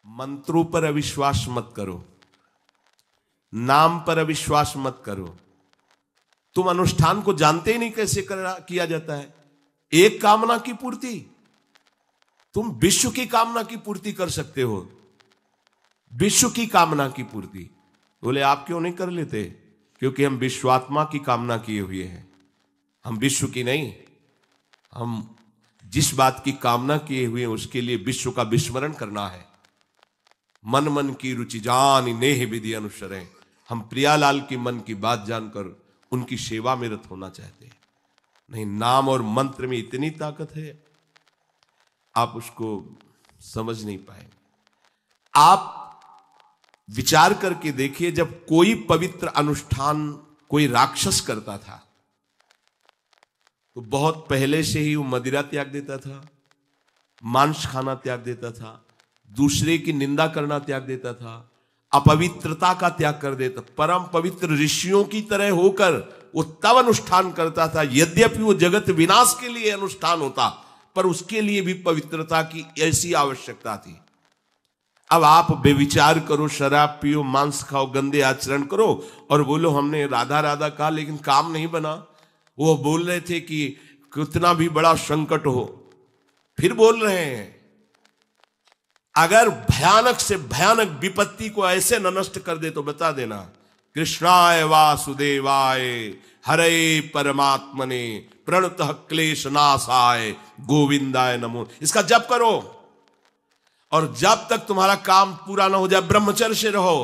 मंत्रों पर अविश्वास मत करो, नाम पर अविश्वास मत करो। तुम अनुष्ठान को जानते ही नहीं कैसे किया जाता है। एक कामना की पूर्ति, तुम विश्व की कामना की पूर्ति कर सकते हो, विश्व की कामना की पूर्ति। बोले आप क्यों नहीं कर लेते? क्योंकि हम विश्वात्मा की कामना किए हुए हैं, हम विश्व की नहीं। हम जिस बात की कामना किए हुए हैं उसके लिए विश्व का विस्मरण करना है। मन मन की रुचि जान नेह विधि अनुसरें। हम प्रियालाल की मन की बात जानकर उनकी सेवा में रत होना चाहते हैं। नहीं, नाम और मंत्र में इतनी ताकत है, आप उसको समझ नहीं पाएंगे। आप विचार करके देखिए, जब कोई पवित्र अनुष्ठान कोई राक्षस करता था तो बहुत पहले से ही वो मदिरा त्याग देता था, मांस खाना त्याग देता था, दूसरे की निंदा करना त्याग देता था, अपवित्रता का त्याग कर देता। परम पवित्र ऋषियों की तरह होकर वो तब अनुष्ठान करता था, यद्यपि वो जगत विनाश के लिए अनुष्ठान होता, पर उसके लिए भी पवित्रता की ऐसी आवश्यकता थी। अब आप बेविचार करो, शराब पियो, मांस खाओ, गंदे आचरण करो और बोलो हमने राधा राधा कहा लेकिन काम नहीं बना। वो बोल रहे थे कि कितना भी बड़ा संकट हो, फिर बोल रहे हैं। अगर भयानक से भयानक विपत्ति को ऐसे न नष्ट कर दे तो बता देना, कृष्णाय वासुदेवाय हरे परमात्मने प्रणतः क्लेश नाशाय गोविंदाय नमो। इसका जप करो और जब तक तुम्हारा काम पूरा ना हो जाए ब्रह्मचर्य से रहो।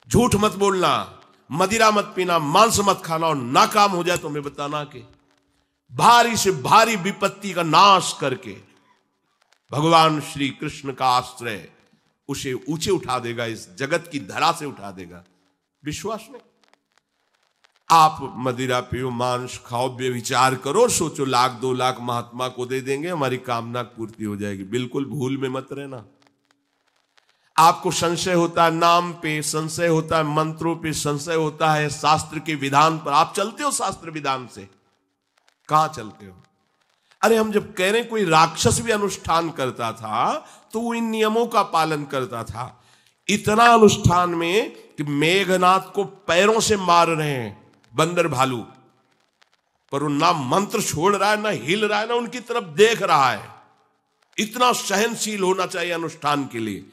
झूठ मत बोलना, मदिरा मत पीना, मांस मत खाना, और ना काम हो जाए तो मैं बताना कि भारी से भारी विपत्ति का नाश करके भगवान श्री कृष्ण का आश्रय उसे ऊंचे उठा देगा, इस जगत की धरा से उठा देगा। विश्वास नहीं? आप मदिरा पियो, मांस खाओ, बेविचार करो, सोचो 1,00,000-2,00,000 महात्मा को दे देंगे, हमारी कामना पूर्ति हो जाएगी। बिल्कुल भूल में मत रहना। आपको संशय होता है नाम पे, संशय होता है मंत्रों पे, संशय होता है शास्त्र के विधान पर। आप चलते हो शास्त्र विधान से? कहां चलते हो? अरे हम जब कह रहे कोई राक्षस भी अनुष्ठान करता था तो वो इन नियमों का पालन करता था। इतना अनुष्ठान में कि मेघनाथ को पैरों से मार रहे हैं बंदर भालू, पर वो ना मंत्र छोड़ रहा है, ना हिल रहा है, ना उनकी तरफ देख रहा है। इतना सहनशील होना चाहिए अनुष्ठान के लिए।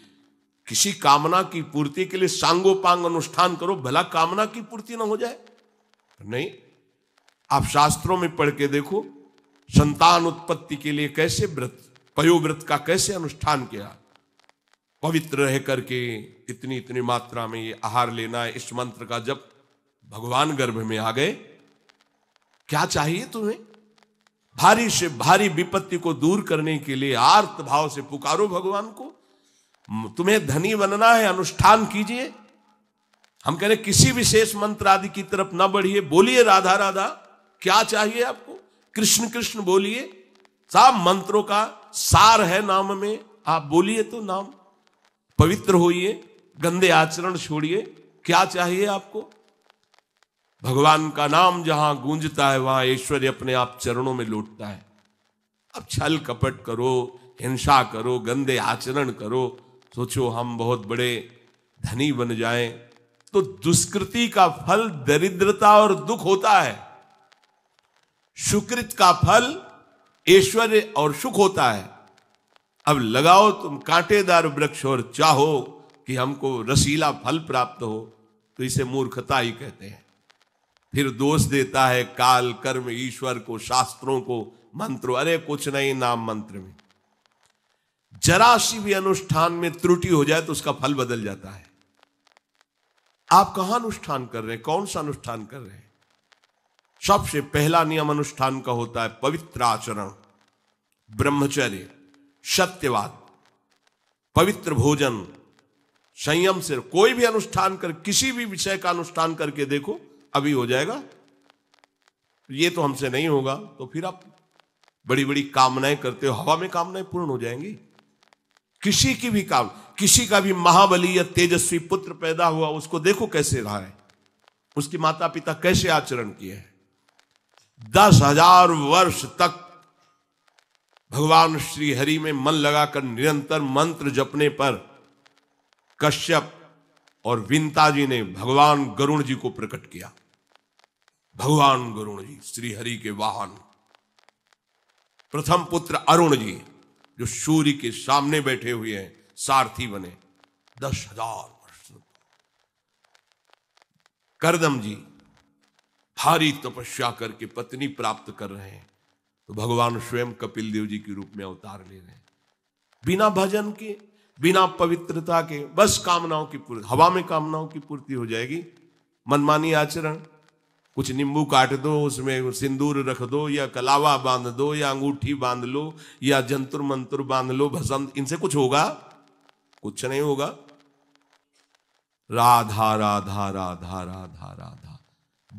किसी कामना की पूर्ति के लिए सांगोपांग अनुष्ठान करो, भला कामना की पूर्ति ना हो जाए? नहीं। आप शास्त्रों में पढ़ के देखो, संतान उत्पत्ति के लिए कैसे व्रत, पयोव्रत का कैसे अनुष्ठान किया। पवित्र रह करके इतनी इतनी मात्रा में ये आहार लेना है, इस मंत्र का जब भगवान गर्भ में आ गए। क्या चाहिए तुम्हें? भारी से भारी विपत्ति को दूर करने के लिए आर्त भाव से पुकारो भगवान को। तुम्हें धनी बनना है, अनुष्ठान कीजिए। हम कह रहे किसी विशेष मंत्र आदि की तरफ ना बढ़िए, बोलिए राधा राधा। क्या चाहिए आपको? कृष्ण कृष्ण बोलिए। सब मंत्रों का सार है नाम में, आप बोलिए तो नाम। पवित्र होइए, गंदे आचरण छोड़िए। क्या चाहिए आपको? भगवान का नाम जहां गूंजता है वहां ऐश्वर्य अपने आप चरणों में लौटता है। अब छल कपट करो, हिंसा करो, गंदे आचरण करो, सोचो हम बहुत बड़े धनी बन जाएं, तो दुष्कृति का फल दरिद्रता और दुख होता है। सुकृत का फल ऐश्वर्य और सुख होता है। अब लगाओ तुम कांटेदार वृक्ष और चाहो कि हमको रसीला फल प्राप्त हो, तो इसे मूर्खता ही कहते हैं। फिर दोष देता है काल, कर्म, ईश्वर को, शास्त्रों को, मंत्रों। अरे कुछ नहीं, नाम मंत्र में जरा सी भी अनुष्ठान में त्रुटि हो जाए तो उसका फल बदल जाता है। आप कहां अनुष्ठान कर रहे हैं? कौन सा अनुष्ठान कर रहे हैं? सबसे पहला नियम अनुष्ठान का होता है पवित्र आचरण, ब्रह्मचर्य, सत्यवाद, पवित्र भोजन, संयम से। कोई भी अनुष्ठान कर, किसी भी विषय का अनुष्ठान करके देखो, अभी हो जाएगा। ये तो हमसे नहीं होगा, तो फिर आप बड़ी बड़ी कामनाएं करते हो, हवा में कामनाएं पूर्ण हो जाएंगी। किसी की भी काम, किसी का भी महाबली या तेजस्वी पुत्र पैदा हुआ, उसको देखो कैसे रहा है, उसके माता पिता कैसे आचरण किए हैं। 10,000 वर्ष तक भगवान श्री हरि में मन लगाकर निरंतर मंत्र जपने पर कश्यप और विंता जी ने भगवान गरुण जी को प्रकट किया। भगवान गरुण जी श्री हरि के वाहन, प्रथम पुत्र अरुण जी जो सूर्य के सामने बैठे हुए हैं, सारथी बने 10,000 वर्ष। करदम जी भारी तपस्या करके पत्नी प्राप्त कर रहे हैं, तो भगवान स्वयं कपिल देव जी के रूप में अवतार ले रहे हैं। बिना भजन के, बिना पवित्रता के, बस कामनाओं की पूर्ति, हवा में कामनाओं की पूर्ति हो जाएगी। मनमानी आचरण, कुछ नींबू काट दो, उसमें सिंदूर रख दो, या कलावा बांध दो, या अंगूठी बांध लो, या जंतुर मंतुर बांध लो, भस्म, इनसे कुछ होगा? कुछ नहीं होगा। राधा राधा राधा राधा राधा,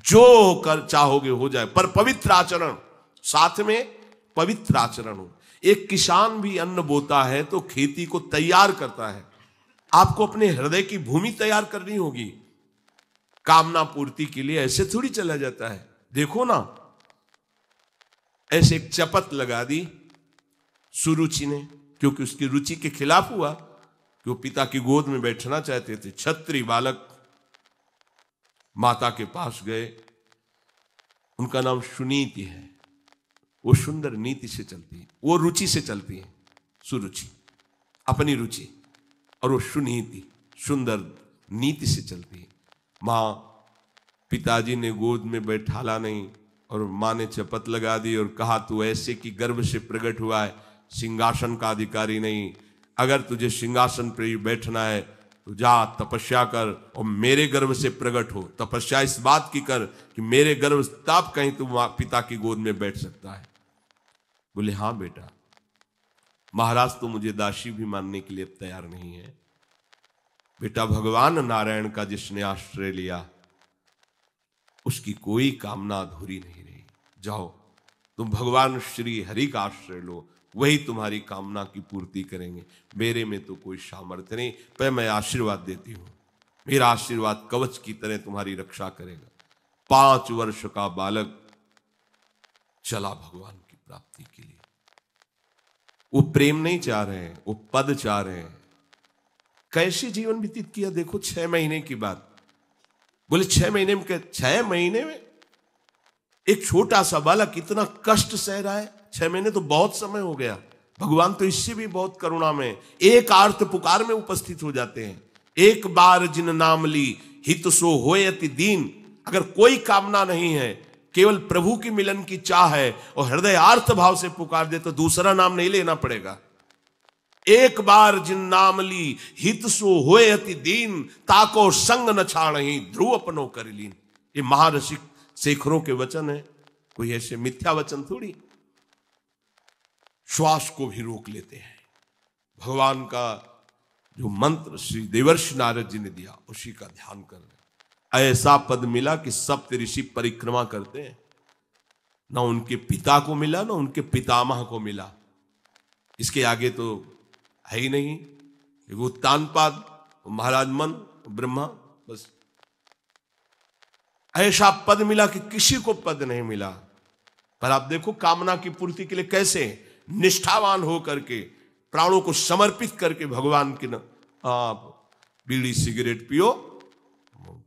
जो कर चाहोगे हो जाए, पर पवित्र आचरण, साथ में पवित्र आचरण हो। एक किसान भी अन्न बोता है तो खेती को तैयार करता है। आपको अपने हृदय की भूमि तैयार करनी होगी। कामना पूर्ति के लिए ऐसे थोड़ी चला जाता है। देखो ना, ऐसे एक चपत लगा दी सुरुचि ने, क्योंकि उसकी रुचि के खिलाफ हुआ कि वो पिता की गोद में बैठना चाहते थे। क्षत्रिय बालक माता के पास गए, उनका नाम सुनीति है। वो सुंदर नीति से चलती है, वो रुचि से चलती है, सुरुचि अपनी रुचि, और वो सुनीति सुंदर नीति से चलती है। मां, पिताजी ने गोद में बैठाला नहीं, और मां ने चपत लगा दी और कहा तू ऐसे कि गर्भ से प्रकट हुआ है, सिंहासन का अधिकारी नहीं। अगर तुझे सिंहासन पर बैठना है तो जा तपस्या कर और मेरे गर्भ से प्रकट हो। तपस्या इस बात की कर कि मेरे गर्भ तब कहीं तू पिता की गोद में बैठ सकता है। बोले हाँ बेटा। महाराज तो मुझे दासी भी मानने के लिए तैयार नहीं है। बेटा, भगवान नारायण का जिसने आश्रय लिया उसकी कोई कामना अधूरी नहीं रही। जाओ तुम भगवान श्री हरि का आश्रय लो, वही तुम्हारी कामना की पूर्ति करेंगे। मेरे में तो कोई सामर्थ्य नहीं, पर मैं आशीर्वाद देती हूं। मेरा आशीर्वाद कवच की तरह तुम्हारी रक्षा करेगा। 5 वर्ष का बालक चला भगवान की प्राप्ति के लिए। वो प्रेम नहीं चाह रहे हैं, वो पद चाह रहे हैं। कैसे जीवन व्यतीत किया देखो। 6 महीने की बात। बोले 6 महीने में, 6 महीने में एक छोटा सा बालक इतना कष्ट सह रहा है। 6 महीने तो बहुत समय हो गया। भगवान तो इससे भी बहुत करुणा में एक आर्त पुकार में उपस्थित हो जाते हैं। एक बार जिन नाम ली हित सो होए अति दीन। अगर कोई कामना नहीं है, केवल प्रभु की मिलन की चाह है और हृदय आर्त भाव से पुकार दे तो दूसरा नाम नहीं लेना पड़ेगा। एक बार जिन नाम ली हित सो होए अति दीन, ताको संग न छाड़हि ध्रुव अपनो कर लीन। ये महर्षि शेखरों के वचन है, कोई ऐसे मिथ्या वचन थोड़ी। श्वास को भी रोक लेते हैं। भगवान का जो मंत्र श्री देवर्षि नारद जी ने दिया उसी का ध्यान कर रहे। ऐसा पद मिला कि सप्त ऋषि परिक्रमा करते हैं। ना उनके पिता को मिला, ना उनके पितामह को मिला। इसके आगे तो है ही नहीं। वो उत्तानपाद, महाराज मन, ब्रह्मा, बस ऐसा पद मिला कि किसी को पद नहीं मिला। पर आप देखो कामना की पूर्ति के लिए कैसे निष्ठावान हो करके, प्राणों को समर्पित करके भगवान की न आप बीड़ी सिगरेट पियो,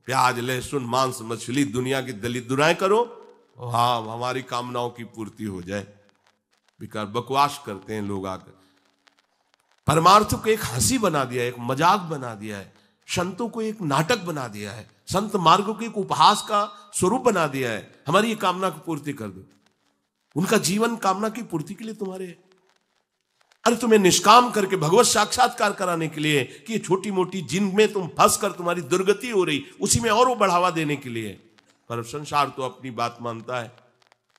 प्याज लहसुन मांस मछली दुनिया की दलित दुराएं करो, हाँ हमारी कामनाओं की पूर्ति हो जाए। बेकार बकवास करते हैं लोग आकर। परमार्थ को एक हंसी बना दिया है, एक मजाक बना दिया है। संतों को एक नाटक बना दिया है। संत मार्ग को एक उपहास का स्वरूप बना दिया है। हमारी ये कामना की पूर्ति कर दो। उनका जीवन कामना की पूर्ति के लिए तुम्हारे है। अरे तुम्हें निष्काम करके भगवत साक्षात्कार कराने के लिए कि ये छोटी मोटी जिनमें तुम फंस कर तुम्हारी दुर्गति हो रही, उसी में और वो बढ़ावा देने के लिए। पर संसार तो अपनी बात मानता है,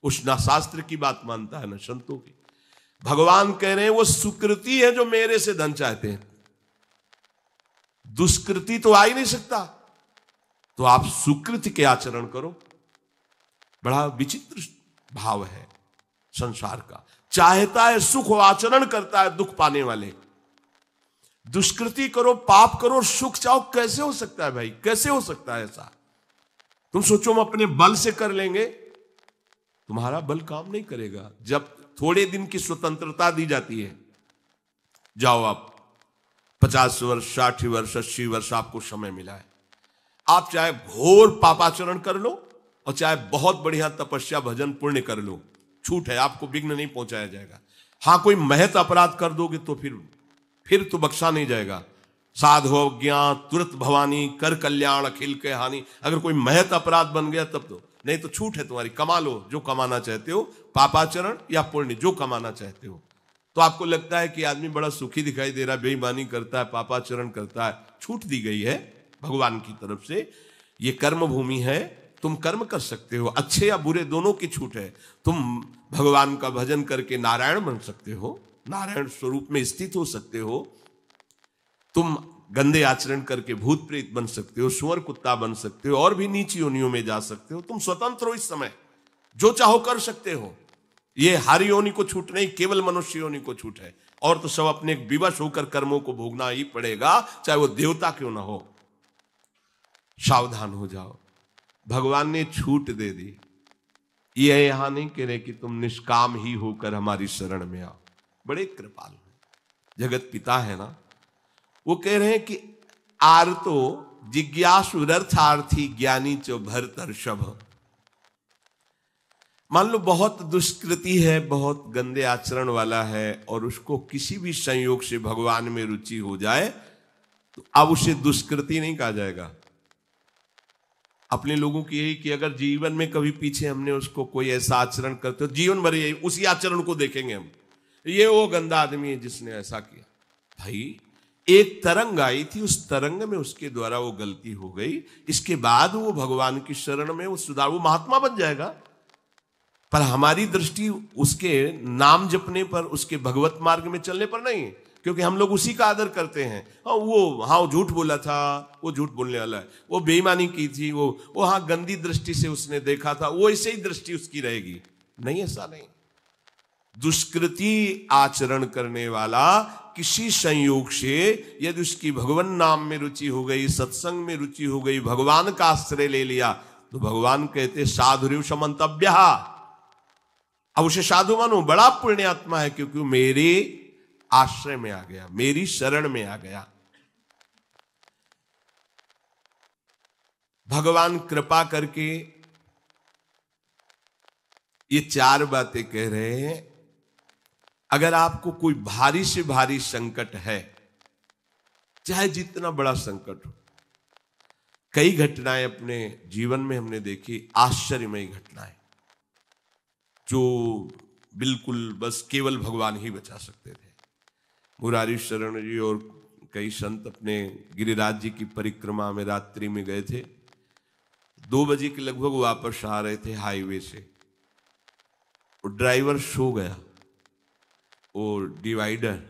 उस ना शास्त्र की बात मानता है ना संतों की। भगवान कह रहे हैं वो सुकृति है जो मेरे से धन चाहते हैं, दुष्कृति तो आ ही नहीं सकता। तो आप सुकृति के आचरण करो। बड़ा विचित्र भाव है संसार का। चाहता है सुख, आचरण करता है दुख पाने वाले। दुष्कृति करो, पाप करो, सुख चाहो, कैसे हो सकता है भाई? कैसे हो सकता है ऐसा? तुम सोचो हम अपने बल से कर लेंगे, तुम्हारा बल काम नहीं करेगा। जब थोड़े दिन की स्वतंत्रता दी जाती है, जाओ आप 50 वर्ष, 60 वर्ष, 80 वर्ष आपको समय मिला है। आप चाहे घोर पापाचरण कर लो और चाहे बहुत बढ़िया तपस्या भजन पुण्य कर लो, छूट है, आपको विघ्न नहीं पहुंचाया जाएगा। हाँ, कोई महत अपराध कर दोगे तो फिर तो बख्शा नहीं जाएगा। साधो ज्ञान तुरंत भवानी, कर कल्याण अखिल के हानि। अगर कोई महत अपराध बन गया तब तो, नहीं तो छूट है तुम्हारी, कमा लो जो कमाना चाहते हो, पापाचरण या पुण्य जो कमाना चाहते हो। तो आपको लगता है कि आदमी बड़ा सुखी दिखाई दे रहा है, बेईमानी करता है, पापाचरण करता है, छूट दी गई है भगवान की तरफ से। ये कर्म भूमि है, तुम कर्म कर सकते हो, अच्छे या बुरे दोनों की छूट है। तुम भगवान का भजन करके नारायण बन सकते हो, नारायण स्वरूप में स्थित हो सकते हो। तुम गंदे आचरण करके भूत प्रेत बन सकते हो, सुअर कुत्ता बन सकते हो, और भी नीची योनियों में जा सकते हो। तुम स्वतंत्र हो, इस समय जो चाहो कर सकते हो। ये हर योनि को छूट नहीं, केवल मनुष्य योनि को छूट है। और तो सब अपने विवश होकर कर्मों को भोगना ही पड़ेगा, चाहे वो देवता क्यों ना हो। सावधान हो जाओ, भगवान ने छूट दे दी। ये यहां नहीं कह रहे कि तुम निष्काम ही होकर हमारी शरण में आओ। बड़े कृपालु जगत पिता है ना, वो कह रहे हैं कि आरतो जिज्ञासु रर्थार्थी ज्ञानी चो भरतर्षभ। मान लो बहुत दुष्कृति है, बहुत गंदे आचरण वाला है, और उसको किसी भी संयोग से भगवान में रुचि हो जाए तो अब उसे दुष्कृति नहीं कहा जाएगा। अपने लोगों की यही कि अगर जीवन में कभी पीछे हमने उसको कोई ऐसा आचरण करते हो, जीवन भर यही उसी आचरण को देखेंगे हम, ये वो गंदा आदमी है जिसने ऐसा किया। भाई एक तरंग आई थी, उस तरंग में उसके द्वारा वो गलती हो गई, इसके बाद वो भगवान की शरण में वो सुधार, वो महात्मा बन जाएगा। पर हमारी दृष्टि उसके नाम जपने पर, उसके भगवत मार्ग में चलने पर नहीं, क्योंकि हम लोग उसी का आदर करते हैं। वो झूठ बोला था, वो झूठ बोलने वाला है, वो बेईमानी की थी, वो हाँ गंदी दृष्टि से उसने देखा था, वो ऐसे ही दृष्टि उसकी रहेगी। नहीं, ऐसा नहीं। दुष्कृति आचरण करने वाला किसी संयोग से यदि उसकी भगवान नाम में रुचि हो गई, सत्संग में रुचि हो गई, भगवान का आश्रय ले लिया, तो भगवान कहते साधुरेव समंतव्य। अब उसे साधु मानो, बड़ा पुण्यात्मा है, क्योंकि वो मेरे आश्रय में आ गया, मेरी शरण में आ गया। भगवान कृपा करके ये 4 बातें कह रहे हैं। अगर आपको कोई भारी से भारी संकट है, चाहे जितना बड़ा संकट हो, कई घटनाएं अपने जीवन में हमने देखी, आश्चर्यमयी घटनाएं, जो बिल्कुल बस केवल भगवान ही बचा सकते थे। मुरारी शरण जी और कई संत अपने गिरिराज जी की परिक्रमा में रात्रि में गए थे। 2 बजे के लगभग वापस आ रहे थे हाईवे से, और ड्राइवर सो गया, और डिवाइडर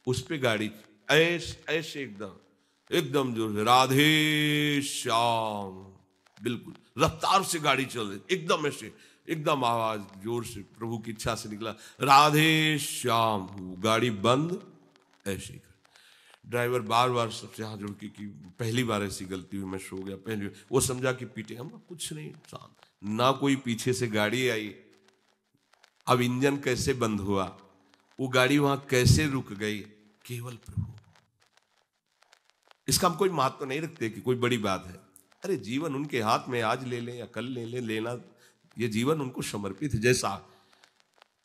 उस पे गाड़ी ऐसे एकदम जो राधे श्याम, बिल्कुल रफ्तार से गाड़ी चल रही, एकदम ऐसे, एकदम आवाज जोर से प्रभु की इच्छा से निकला, राधे श्याम। गाड़ी बंद, ऐसे ही ड्राइवर बार बार सबसे हाथ जोड़ के कि पहली बार ऐसी गलती हुई, मैं सो गया पहली। वो समझा कि पीटे हम, कुछ नहीं, ना कोई पीछे से गाड़ी आई। अब इंजन कैसे बंद हुआ, वो गाड़ी वहां कैसे रुक गई, केवल प्रभु। इसका हम कोई महत्व नहीं रखते कि कोई बड़ी बात है। अरे जीवन उनके हाथ में, आज ले लें या कल ले लें, लेना ये जीवन उनको समर्पित है। जैसा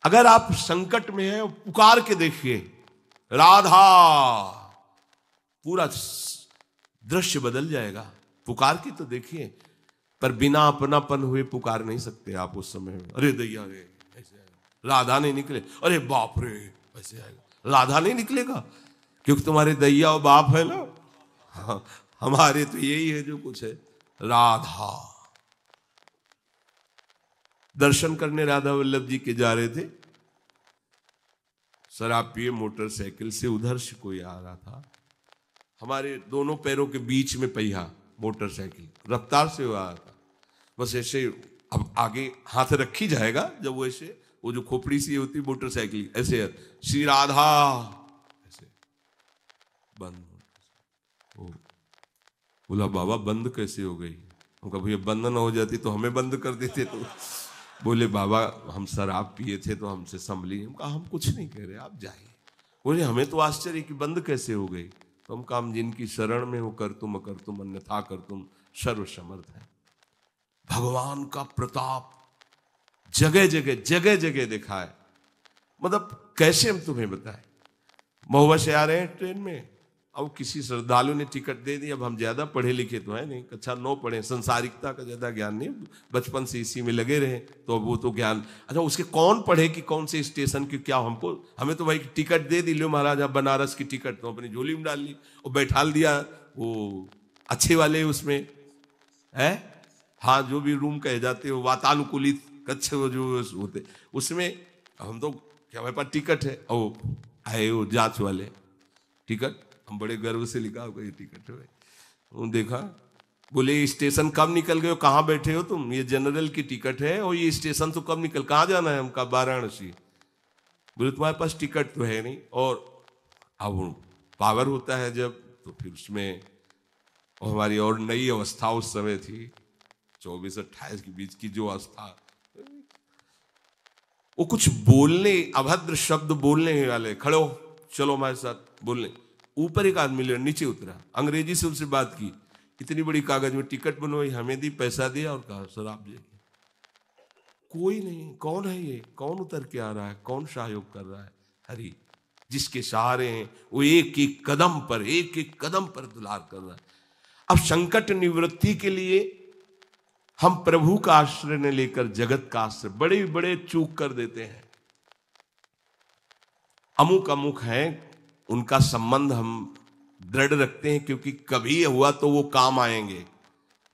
अगर आप संकट में हैं, पुकार के देखिए राधा, पूरा दृश्य बदल जाएगा। पुकार के तो देखिए, पर बिना अपनापन हुए पुकार नहीं सकते आप उस समय। अरे दैया रे, ऐसे आएगा, राधा नहीं निकले, अरे बाप रे, ऐसे आएगा, राधा नहीं निकलेगा, क्योंकि तुम्हारे दैया और बाप है ना। हाँ, हमारे तो यही है जो कुछ है, राधा। दर्शन करने राधा वल्लभ जी के जा रहे थे, शराब पिए मोटरसाइकिल से, उधर से कोई आ रहा था, हमारे दोनों पैरों के बीच में पहिया मोटरसाइकिल, रफ्तार से वो आ रहा था, बस ऐसे। अब आगे हाथ रखी जाएगा जब वो ऐसे, वो जो खोपड़ी सी होती मोटरसाइकिल, ऐसे श्री राधा, ऐसे बंद। बोला बाबा बंद कैसे हो गई? हमका भैया बंद ना हो जाती तो हमें बंद कर देते। तो बोले बाबा हम शराब पिए थे तो हमसे संभली। हम कहा हम कुछ नहीं कह रहे, आप जाइए। बोले हमें तो आश्चर्य कि बंद कैसे हो गई। तो तुम काम जिनकी शरण में हो कर तुम अन्यथा कर तुम सर्वसमर्थ है। भगवान का प्रताप जगह जगह देखा है। मतलब कैसे हम तुम्हें बताएं। महुआ से आ रहे हैं ट्रेन में, अब किसी श्रद्धालु ने टिकट दे दी। अब हम ज्यादा पढ़े लिखे तो है नहीं, कक्षा 9 पढ़े, संसारिकता का ज्यादा ज्ञान नहीं, बचपन से इसी में लगे रहे, तो अब वो तो ज्ञान। अच्छा, उसके कौन पढ़े कि कौन से स्टेशन की क्या, हमें तो भाई टिकट दे दी, लो महाराज आप बनारस की टिकट, तो अपनी झोली में डाल ली और बैठाल दिया वो अच्छे वाले उसमें है, हाँ जो भी रूम कहे जाते हो वातानुकूलित कक्ष जो होते उसमें। हम तो क्या हमारे पास टिकट है, और आए वो जांच वाले टिकट, हम बड़े गर्व से लिखा होगा ये टिकट है। वो देखा, बोले स्टेशन कब निकल गए हो, कहाँ बैठे हो तुम, ये जनरल की टिकट है और ये स्टेशन तो कब निकल, कहाँ जाना है हमका, वाराणसी। बोले तुम्हारे पास टिकट तो है नहीं। और अब पावर होता है जब, तो फिर उसमें हमारी और नई अवस्था उस समय थी 24-28 के बीच की जो अवस्था, वो कुछ बोलने, अभद्र शब्द बोलने वाले, खड़े हो चलो हमारे साथ बोलने। ऊपर एक आदमी ले नीचे उतरा, अंग्रेजी से उनसे बात की, इतनी बड़ी कागज में टिकट बनवाई, हमें दी, पैसा दिया और कहा सर आप जाइए। कोई नहीं, कौन है ये, कौन उतर के आ रहा है, कौन सहयोग कर रहा है, हरि जिसके सहारे हैं वो एक एक कदम पर दुलार कर रहा है। अब संकट निवृत्ति के लिए हम प्रभु का आश्रय न लेकर जगत का आश्रय बड़े बड़े चूक कर देते हैं। अमुक है, उनका संबंध हम दृढ़ रखते हैं क्योंकि कभी हुआ तो वो काम आएंगे।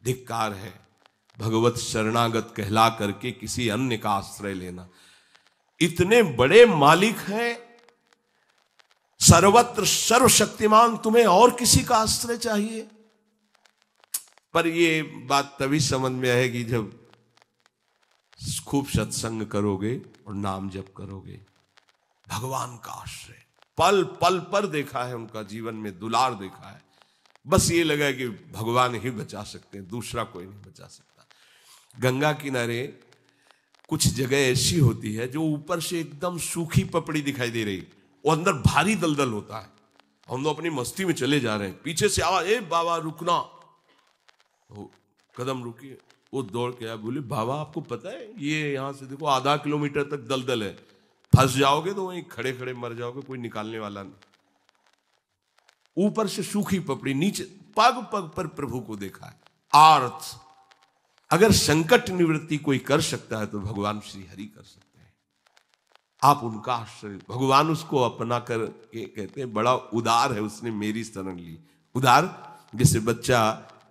धिक्कार है भगवत शरणागत कहला करके किसी अन्य का आश्रय लेना। इतने बड़े मालिक हैं, सर्वत्र सर्वशक्तिमान, तुम्हें और किसी का आश्रय चाहिए? पर ये बात तभी समझ में आएगी जब खूब सत्संग करोगे और नाम जप करोगे। भगवान का आश्रय पल पल पर देखा है, उनका जीवन में दुलार देखा है। बस ये लगा कि भगवान ही बचा सकते हैं, दूसरा कोई नहीं बचा सकता। गंगा किनारे कुछ जगह ऐसी होती है जो ऊपर से एकदम सूखी पपड़ी दिखाई दे रही, वो अंदर भारी दलदल होता है। हम लोग अपनी मस्ती में चले जा रहे हैं, पीछे से आवाज, ए बाबा रुकना, वो कदम रुकी, वो दौड़ के आया, बोले बाबा आपको पता है ये यहां से देखो आधा किलोमीटर तक दलदल है, फंस जाओगे तो वहीं खड़े खड़े मर जाओगे, कोई निकालने वाला नहीं। ऊपर से सूखी पपड़ी, नीचे पग पग पर प्रभु को देखा है। आर्थ अगर संकट निवृत्ति कोई कर सकता है तो भगवान श्री हरि कर सकते हैं। आप उनका आश्रय, भगवान उसको अपना कर के कहते हैं बड़ा उदार है, उसने मेरी शरण ली। उदार जैसे बच्चा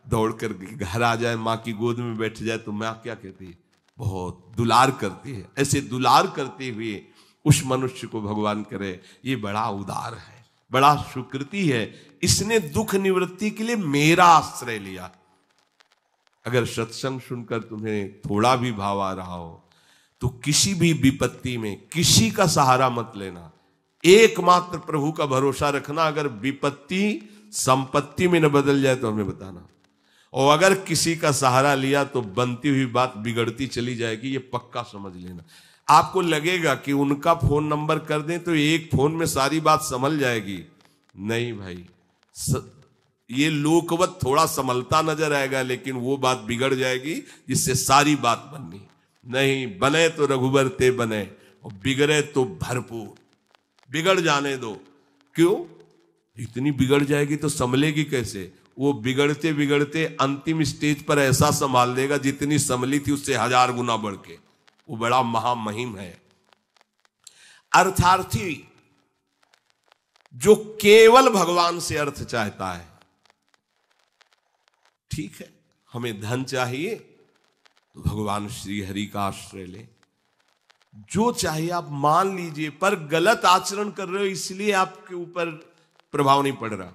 दौड़ कर घर आ जाए, माँ की गोद में बैठ जाए तो माँ क्या कहती है, बहुत दुलार करती है। ऐसे दुलार करते हुए उस मनुष्य को भगवान करे, ये बड़ा उदार है, बड़ा सुकृति है, इसने दुख निवृत्ति के लिए मेरा आश्रय लिया। अगर सत्संग सुनकर तुम्हें थोड़ा भी भाव आ रहा हो तो किसी भी विपत्ति में किसी का सहारा मत लेना, एकमात्र प्रभु का भरोसा रखना। अगर विपत्ति संपत्ति में न बदल जाए तो हमें बताना, और अगर किसी का सहारा लिया तो बनती हुई बात बिगड़ती चली जाएगी, ये पक्का समझ लेना। आपको लगेगा कि उनका फोन नंबर कर दें तो एक फोन में सारी बात संभल जाएगी, नहीं भाई, ये लोकवत थोड़ा संभलता नजर आएगा, लेकिन वो बात बिगड़ जाएगी जिससे सारी बात बननी नहीं। बने तो रघुबर ते बने, और बिगड़े तो भरपूर, बिगड़ जाने दो। क्यों? इतनी बिगड़ जाएगी तो संभलेगी कैसे? वो बिगड़ते बिगड़ते अंतिम स्टेज पर ऐसा संभाल देगा जितनी संभली थी उससे 1000 गुना बढ़ के। वो बड़ा महामहिम है। अर्थार्थी जो केवल भगवान से अर्थ चाहता है, ठीक है, हमें धन चाहिए तो भगवान श्री हरि का आश्रय ले, जो चाहिए आप मान लीजिए, पर गलत आचरण कर रहे हो इसलिए आपके ऊपर प्रभाव नहीं पड़ रहा।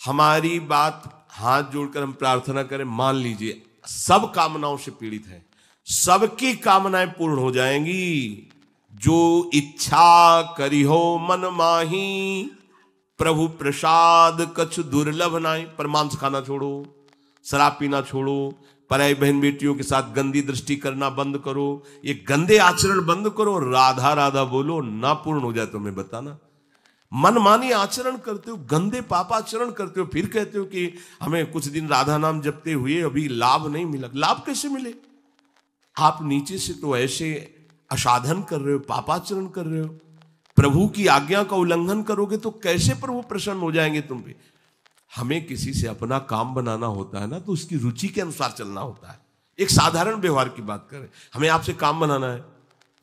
हमारी बात हाथ जोड़कर हम प्रार्थना करें, मान लीजिए सब कामनाओं से पीड़ित है, सबकी कामनाएं पूर्ण हो जाएंगी। जो इच्छा करी हो मन माही, प्रभु प्रसाद कछु दुर्लभ नाई। पर मांस खाना छोड़ो, शराब पीना छोड़ो, पराई बहन बेटियों के साथ गंदी दृष्टि करना बंद करो, ये गंदे आचरण बंद करो, राधा राधा बोलो, ना पूर्ण हो जाए तो हमें बताना। मनमानी आचरण करते हो, गंदे पापाचरण करते हो, फिर कहते हो कि हमें कुछ दिन राधा नाम जपते हुए अभी लाभ नहीं मिला। लाभ कैसे मिले? आप नीचे से तो ऐसे असाधन कर रहे हो, पापाचरण कर रहे हो। प्रभु की आज्ञा का उल्लंघन करोगे तो कैसे प्रभु प्रसन्न हो जाएंगे तुम पे? हमें किसी से अपना काम बनाना होता है ना, तो उसकी रुचि के अनुसार चलना होता है। एक साधारण व्यवहार की बात करें, हमें आपसे काम बनाना है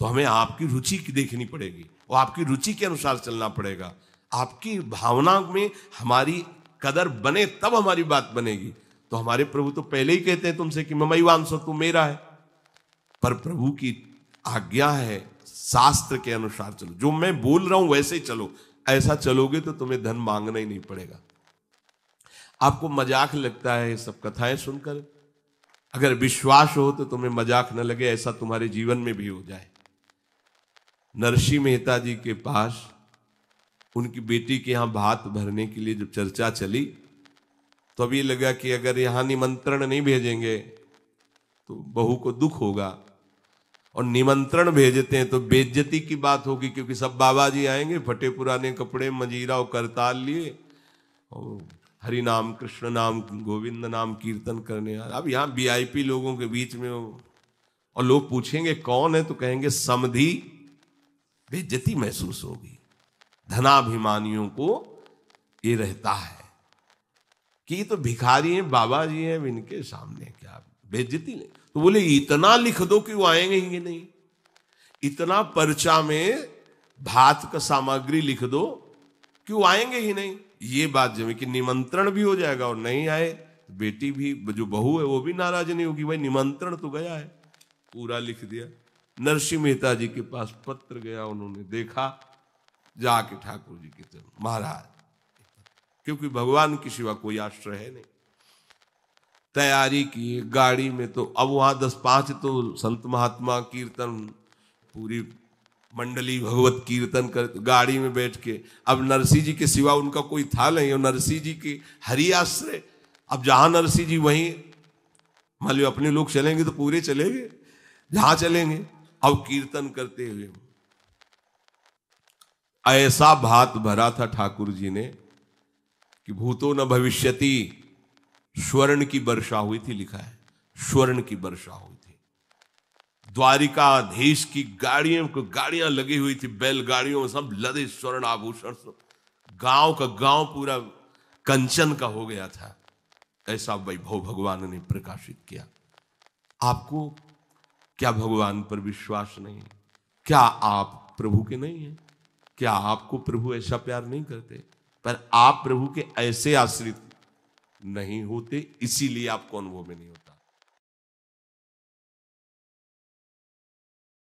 तो हमें आपकी रुचि देखनी पड़ेगी और आपकी रुचि के अनुसार चलना पड़ेगा। आपकी भावना में हमारी कदर बने तब हमारी बात बनेगी। तो हमारे प्रभु तो पहले ही कहते हैं तुमसे कि ममई वांसो, तू मेरा है। पर प्रभु की आज्ञा है शास्त्र के अनुसार चलो, जो मैं बोल रहा हूं वैसे ही चलो। ऐसा चलोगे तो तुम्हें धन मांगना ही नहीं पड़ेगा। आपको मजाक लगता है ये सब कथाएं सुनकर, अगर विश्वास हो तो तुम्हें मजाक न लगे, ऐसा तुम्हारे जीवन में भी हो जाए। नरसिंह मेहता जी के पास उनकी बेटी के यहां भात भरने के लिए जब चर्चा चली तो अब ये लगा कि अगर यहां निमंत्रण नहीं भेजेंगे तो बहू को दुख होगा, और निमंत्रण भेजते हैं तो बेइज्जती की बात होगी, क्योंकि सब बाबा जी आएंगे फटे पुराने कपड़े, मजीरा और करताल लिए और हरि नाम कृष्ण नाम गोविंद नाम कीर्तन करने। अब यहाँ वीआईपी लोगों के बीच में और लोग पूछेंगे कौन है तो कहेंगे समधी। बेइज्जती महसूस होगी। धनाभिमानियों को ये रहता है कि ये तो भिखारी हैं, बाबा जी हैं, इनके सामने क्या बेइज्जती नहीं। तो बोले इतना लिख दो कि वो आएंगे ही नहीं, इतना पर्चा में भात का सामग्री लिख दो कि वो आएंगे ही नहीं। ये बात जब कि निमंत्रण भी हो जाएगा और नहीं आए, बेटी भी जो बहू है वो भी नाराज नहीं होगी, भाई निमंत्रण तो गया है, पूरा लिख दिया। नरसिंह मेहता जी के पास पत्र गया, उन्होंने देखा, जाके ठाकुर जी के चरण, महाराज, क्योंकि भगवान के सिवा कोई आश्रय है नहीं। तैयारी की गाड़ी में, तो अब वहां 10-5 तो संत महात्मा कीर्तन, पूरी मंडली भगवत कीर्तन कर, गाड़ी में बैठ के। अब नरसिंह जी के सिवा उनका कोई था नहीं, और नरसिंह जी की हरि आश्रय। अब जहां नरसिंह जी वहीं, मान लो अपने लोग चलेंगे तो पूरे चलेंगे, जहां चलेंगे। अब कीर्तन करते हुए ऐसा भात भरा था ठाकुर जी ने कि भूतो न भविष्यति, स्वर्ण की वर्षा हुई थी, लिखा है स्वर्ण की वर्षा हुई थी। द्वारिकाधीश की गाड़ियां लगी हुई थी, बैलगाड़ियों में सब लदे स्वर्ण आभूषण, सब गांव का गांव पूरा कंचन का हो गया था। ऐसा वैभव भगवान ने प्रकाशित किया। आपको क्या भगवान पर विश्वास नहीं है? क्या आप प्रभु के नहीं हैं? क्या आपको प्रभु ऐसा प्यार नहीं करते? पर आप प्रभु के ऐसे आश्रित नहीं होते, इसीलिए आपको अनुभव में नहीं होता।